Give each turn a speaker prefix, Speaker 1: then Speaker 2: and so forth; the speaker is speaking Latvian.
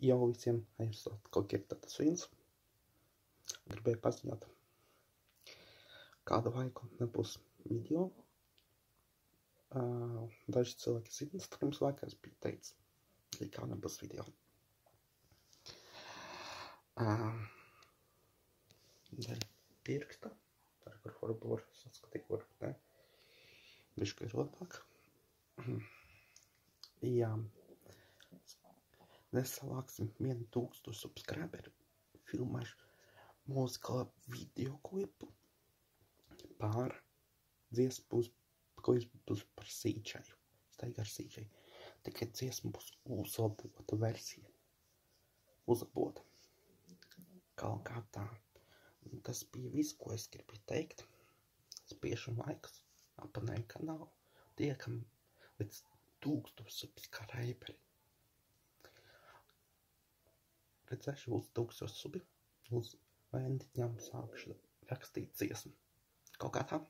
Speaker 1: jau visiem aizsāt, kaut ir tas viens. Gribēju paziņot, kādu laiku nebūs video. Daži cilvēki zina, pirms laikā es biju teicis, ka nebūs video. Dēļ pirksta, tā kur varbūt saskatīju, varbūt ne. Bišķi ir labāk. Jā. Nesalāksim 1000 subscriberi. Filmēšu mūzikālu video klipu par dziesmu būs par CJ. Staigā ar CJ. Tikai dziesma būs uzlabota versija. Uzlabota. Kaut kā tā. Un tas bija viss, ko es gribēju teikt. Spiešu laikus. Abonēju kanālu. Tiekam līdz 1000 subscriberi. Redzēšu uz 1000 subi. Uz vendiņām sākšu rakstīt dziesmu. Kaut kā tā.